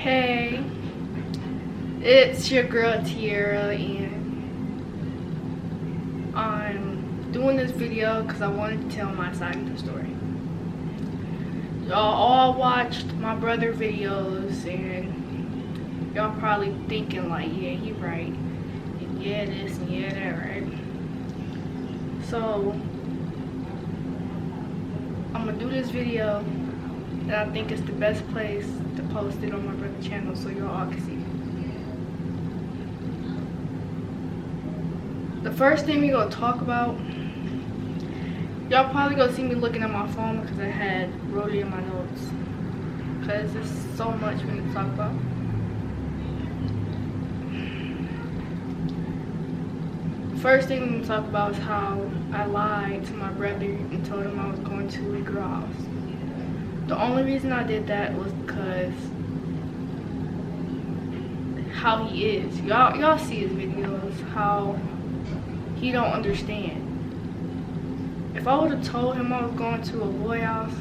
Hey, it's your girl Tiara, and I'm doing this video because I wanted to tell my side of the story. Y'all all watched my brother videos, and y'all probably thinking like, yeah, he right, and yeah this and yeah that, right? So I'm gonna do this video, and I think it's the best place to post it on my brother's channel so y'all all can see it. The first thing we gonna talk about, y'all probably gonna see me looking at my phone because I had wrote it in my notes because there's so much we need to talk about. The first thing we need to talk about is how I lied to my brother and told him I was going to a girl house. The only reason I did that was because how he is. Y'all see his videos, how he don't understand. If I would have told him I was going to a boy house,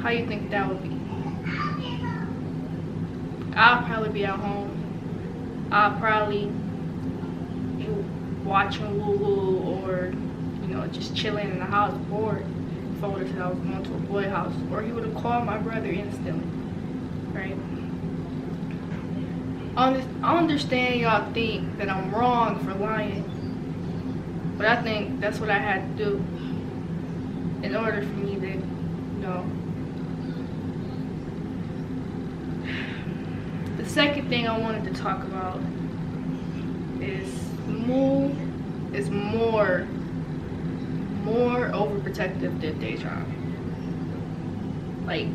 how you think that would be? I'll probably be at home. I'll probably be watching Woo Woo or, just chilling in the house bored. If I would have said I was going to a boy house, or he would have called my brother instantly, right? I understand y'all think that I'm wrong for lying, but I think that's what I had to do in order for me to, The second thing I wanted to talk about is Moo is more overprotective than Dejan. Like,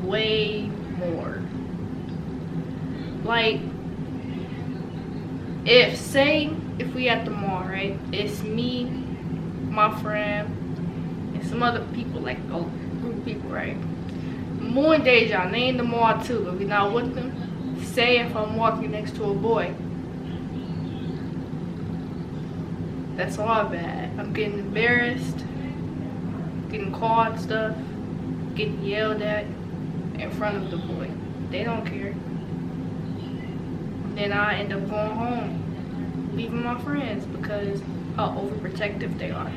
way more. Like, if we at the mall, right? It's me, my friend, and some other people, like a group of people, right? Moo and Dejan, they in the mall too, but we not with them. Say if I'm walking next to a boy, that's all bad. I'm getting embarrassed, getting called stuff, getting yelled at in front of the boy. They don't care. Then I end up going home, leaving my friends because how overprotective they are.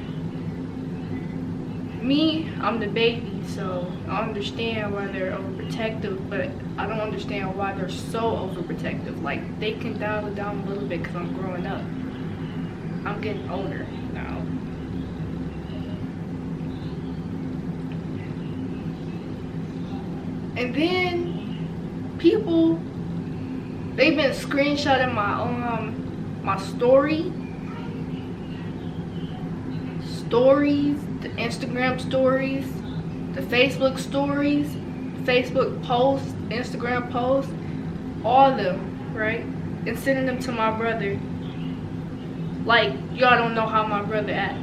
Me, I'm the baby, so I understand why they're overprotective, but I don't understand why they're so overprotective. Like, they can dial it down a little bit because I'm growing up. I'm getting older now. And then people, they've been screenshotting my stories, the Instagram stories, the Facebook stories, Facebook posts, Instagram posts, all of them, right? And sending them to my brother. Like, y'all don't know how my brother act.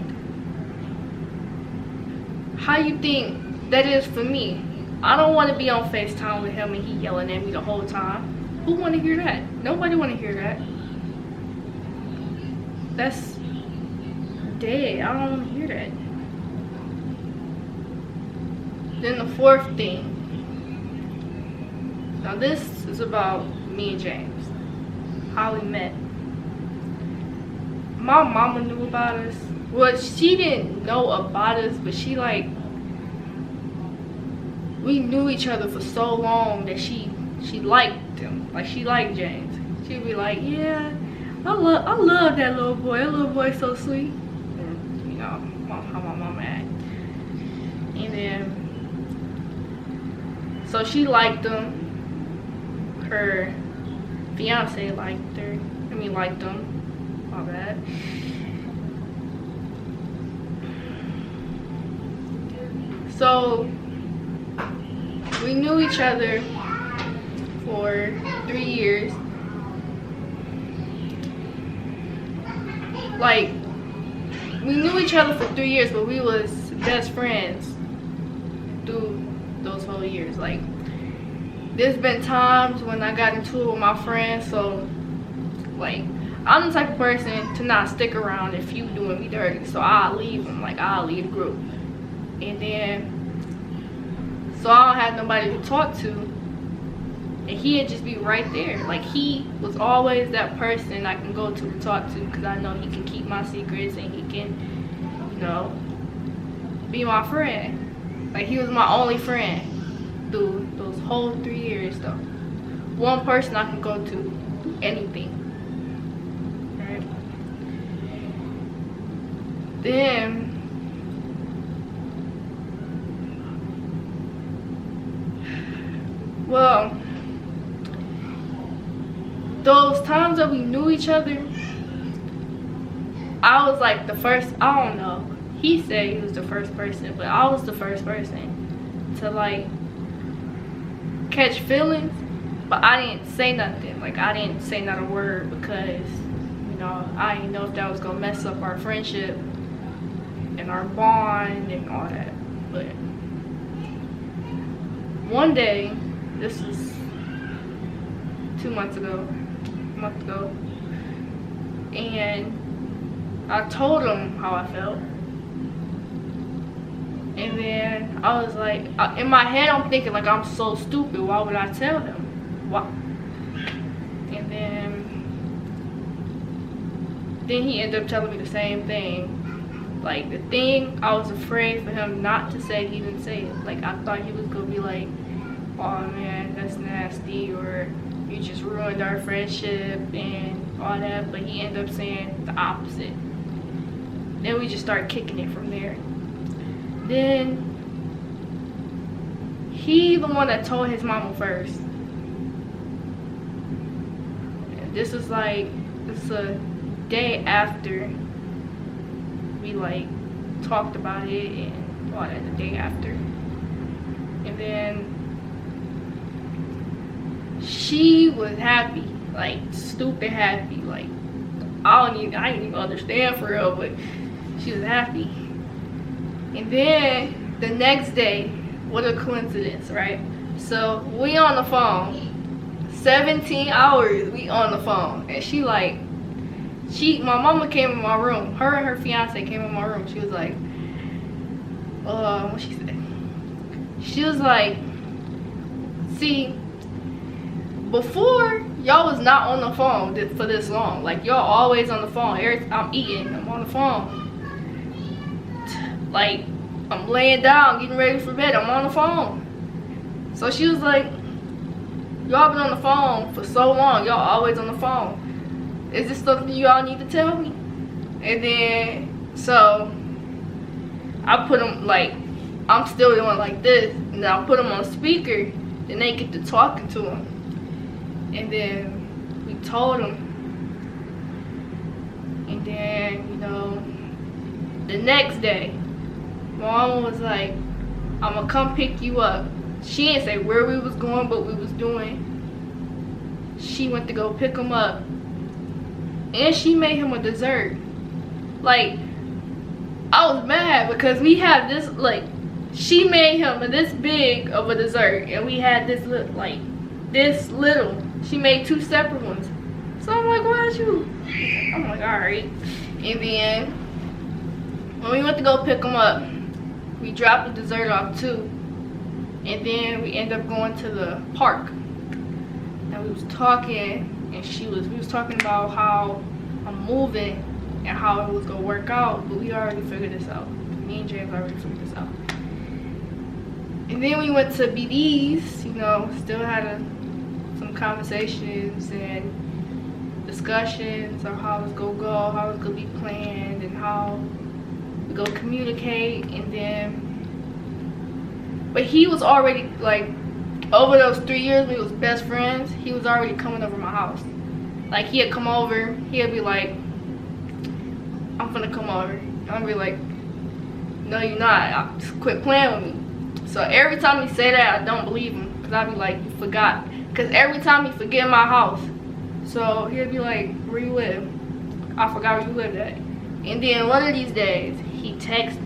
How you think that is for me? I don't want to be on FaceTime with him and he yelling at me the whole time. Who want to hear that? Nobody want to hear that. That's dead. I don't want to hear that. Then the fourth thing. Now this is about me and James. How we met. My mama knew about us. Well, she didn't know about us, but we knew each other for so long that she liked him. Like, she liked James. She'd be like, yeah, I love that little boy. That little boy's so sweet. And, how my mama act. And then, so she liked him. Her fiance liked him. My bad. So we knew each other for 3 years. Like, we knew each other for 3 years, but we was best friends through those whole years. Like, there's been times when I got into it with my friends, so like, I'm the type of person to not stick around if you doing me dirty, so I'll leave them. Like, I'll leave the group. And then, so I don't have nobody to talk to. and he'd just be right there. Like, he was always that person I can go to and talk to, because I know he can keep my secrets and he can, you know, be my friend. Like, he was my only friend through those whole 3 years though. One person I can go to do anything. Right? Then well, those times that we knew each other, I was like the first, I don't know, he said he was the first person, but I was the first person to like catch feelings, but I didn't say nothing. Like, I didn't say not a word, because, you know, I didn't know if that was gonna mess up our friendship and our bond and all that. But one day, this was 2 months ago, a month ago, and I told him how I felt. And then I was like, in my head I'm thinking like, I'm so stupid, why would I tell him? Why? And then he ended up telling me the same thing. Like, the thing I was afraid for him not to say, he didn't say it. Like, I thought he was gonna be like, oh man, that's nasty, or you just ruined our friendship and all that, but he ended up saying the opposite. Then we just started kicking it from there. Then he the one that told his mama first. This is a day after we like talked about it and all that, the day after. And then she was happy, like stupid happy. Like, I didn't even understand for real, but she was happy. And then the next day, what a coincidence, right? So we on the phone, 17 hours we on the phone, and my mama came in my room. Her and her fiance came in my room. She was like, what she said? She was like, see, before y'all was not on the phone for this long. Like, y'all always on the phone. I'm eating, I'm on the phone. Like, I'm laying down, getting ready for bed, I'm on the phone. So she was like, y'all been on the phone for so long, y'all always on the phone. Is this something y'all need to tell me? And then, so, I put them, like, I'm still doing like this, and then I put them on speaker, then they get to talking to him. And then we told him. And then, you know, the next day, my mama was like, I'm gonna come pick you up. She didn't say where we was going, but we was doing. She went to go pick him up. And she made him a dessert. Like, I was mad because we had this, like, she made him this big of a dessert, and we had this like this little. She made 2 separate ones. So I'm like, why'd you? I'm like, alright. And then when we went to go pick him up, we dropped the dessert off too. And then we ended up going to the park. And we was talking, and we was talking about how I'm moving and how it was gonna work out, but we already figured this out. Me and James already figured this out. And then we went to BD's, you know, still had some conversations and discussions on how it's gonna go, how it's gonna be planned, and how we go communicate. And then, but he was already, like, over those 3 years we was best friends, he was already coming over my house. Like, he'd come over, he'd be like, I'm finna come over. I'd be like, no you're not, just quit playing with me. So every time he say that, I don't believe him, because I'd be like, you forgot. Because every time he forget my house. So he'd be like, where you live? I forgot where you lived at. And then one of these days, he texted,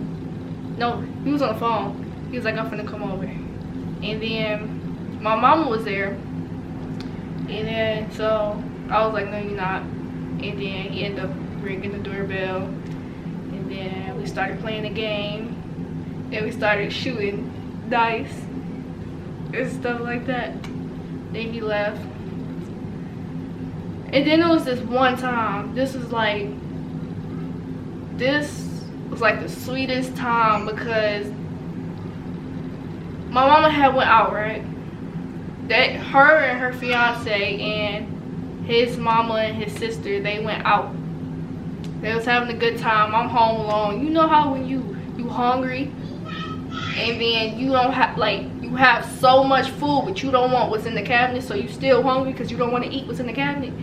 no, he was on the phone. He was like, I'm finna come over. And then my mama was there. And then, so I was like, no you're not. And then he ended up ringing the doorbell. And then we started playing a game. And we started shooting dice and stuff like that. Then he left. And then it was this one time. This was like the sweetest time because my mama had went out, right? That her and her fiance and his mama and his sister, they went out. They was having a good time. I'm home alone. You know how when you hungry and then you don't have, like, you have so much food but you don't want what's in the cabinet, so you still hungry because you don't want to eat what's in the cabinet.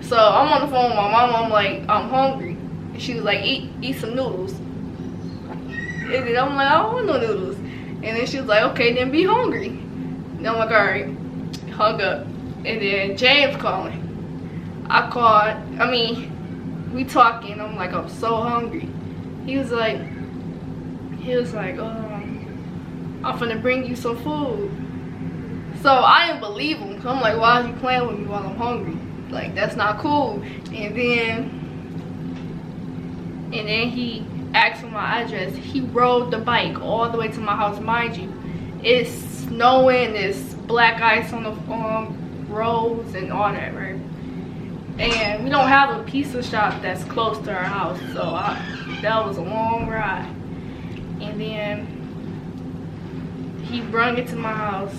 So I'm on the phone with my mama. I'm like, I'm hungry. And she was like, eat some noodles. And then I'm like, I don't want no noodles. And then she was like, okay, then be hungry. And I'm like, all right. Hung up. And then James calling. We talking. I'm like, I'm so hungry. He was like, I'm finna bring you some food. So I didn't believe him. So I'm like, why is you playing with me while I'm hungry? Like, that's not cool. And then he asked for my address. He rode the bike all the way to my house. Mind you, it's snowing, there's black ice on the roads and all that, right? And we don't have a pizza shop that's close to our house, so that was a long ride. And then he brought it to my house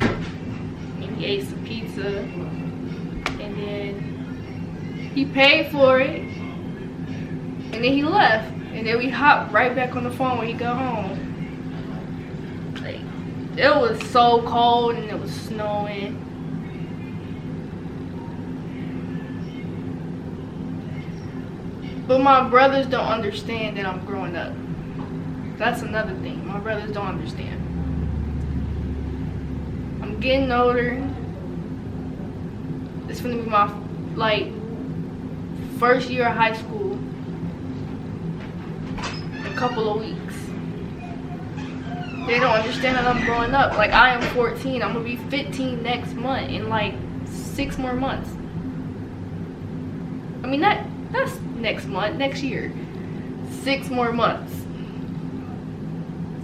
and he ate some pizza, and then he paid for it, and then he left. And then we hopped right back on the phone when he got home. Like, it was so cold and it was snowing. But my brothers don't understand that I'm growing up. That's another thing. My brothers don't understand. I'm getting older. It's gonna be my, like, first year of high school. A couple of weeks. They don't understand that I'm growing up. Like, I am 14. I'm gonna be 15 next month in like 6 more months. I mean, that's next month, next year. 6 more months.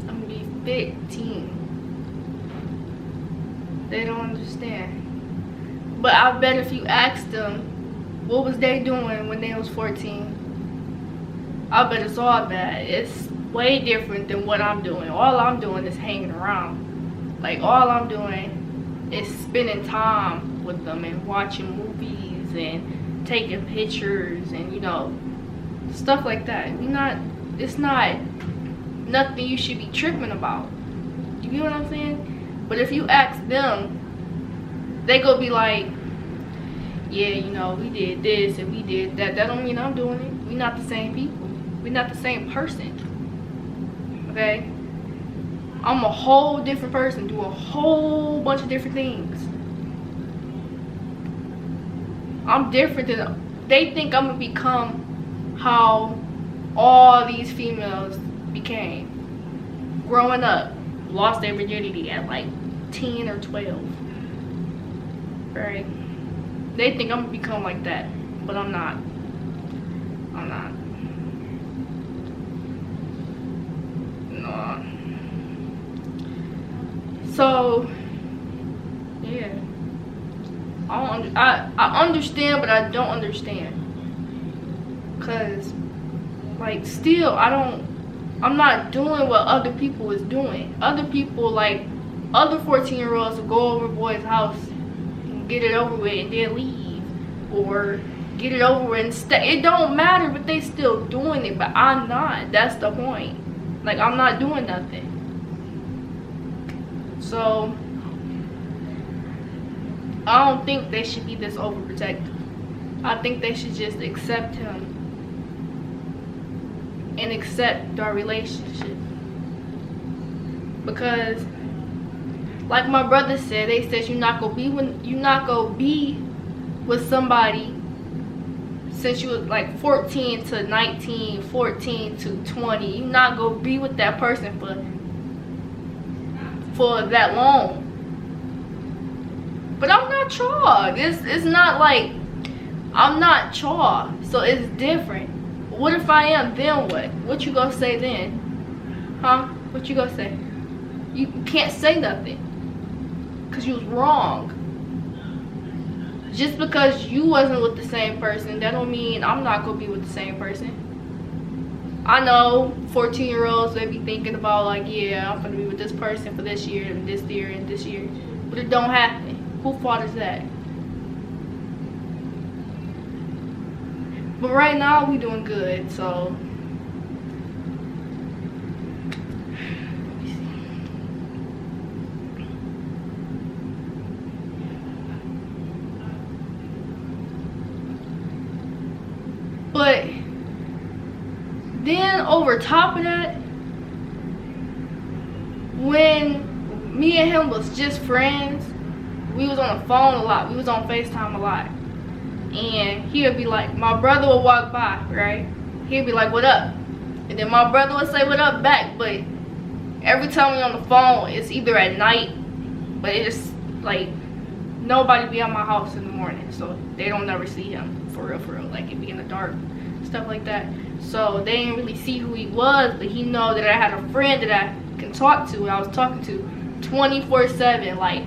I'm gonna be 15. They don't understand. But I bet if you ask them, what was they doing when they was 14? I bet it's all bad. It's way different than what I'm doing. All I'm doing is hanging around. Like, all I'm doing is spending time with them and watching movies and taking pictures and, you know, stuff like that. It's not nothing you should be tripping about. You get what I'm saying? But if you ask them, they go be like, yeah, you know, we did this and we did that. That don't mean I'm doing it. We're not the same people. We're not the same person. Okay? I'm a whole different person, do a whole bunch of different things. I'm different than, they think I'm gonna become how all these females became. Growing up, lost their virginity at like 10 or 12. Right? They think I'm gonna become like that, but I'm not. I'm not. No. So, yeah. I understand, but I don't understand. Cause, like, still, I'm not doing what other people is doing. Other people, like, other 14-year-olds will go over a boy's house and get it over with and then leave. Or get it over with and stay. It don't matter, but they still doing it, but I'm not. That's the point. Like, I'm not doing nothing. So, I don't think they should be this overprotective. I think they should just accept him and accept our relationship. Because, like my brother said, they said you're not gonna be with somebody since you was like 14 to 19, 14 to 20. You're not gonna be with that person for that long. But I'm not Chaw. It's not like I'm not Chaw, so it's different. What if I am? Then what? What you gonna say then? Huh? What you gonna say? You can't say nothing, cause you was wrong. just because you wasn't with the same person, that don't mean I'm not gonna be with the same person. I know 14-year-olds, they be thinking about like, yeah, I'm gonna be with this person for this year and this year and this year, but it don't happen. Who fault is that? But right now we doing good, so but then over top of that, when me and him was just friends, we was on the phone a lot, we was on FaceTime a lot, and he would be like, my brother would walk by, right? He'd be like, what up? And then my brother would say what up back, but every time we on the phone, it's either at night, but it's like nobody be at my house in the morning, so they don't never see him for real, like it be in the dark, stuff like that. So they didn't really see who he was, but he know that I had a friend that I can talk to, I was talking to 24/7, like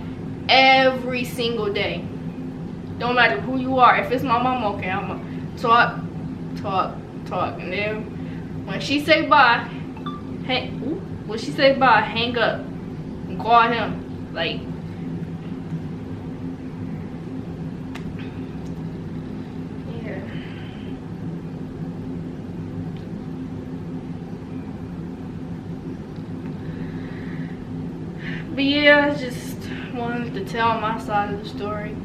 every single day. Don't matter who you are. If it's my mom, okay, I'm gonna talk. And then when she say bye, when she say bye, hang up and call him. Like, yeah. But yeah, I just wanted to tell my side of the story.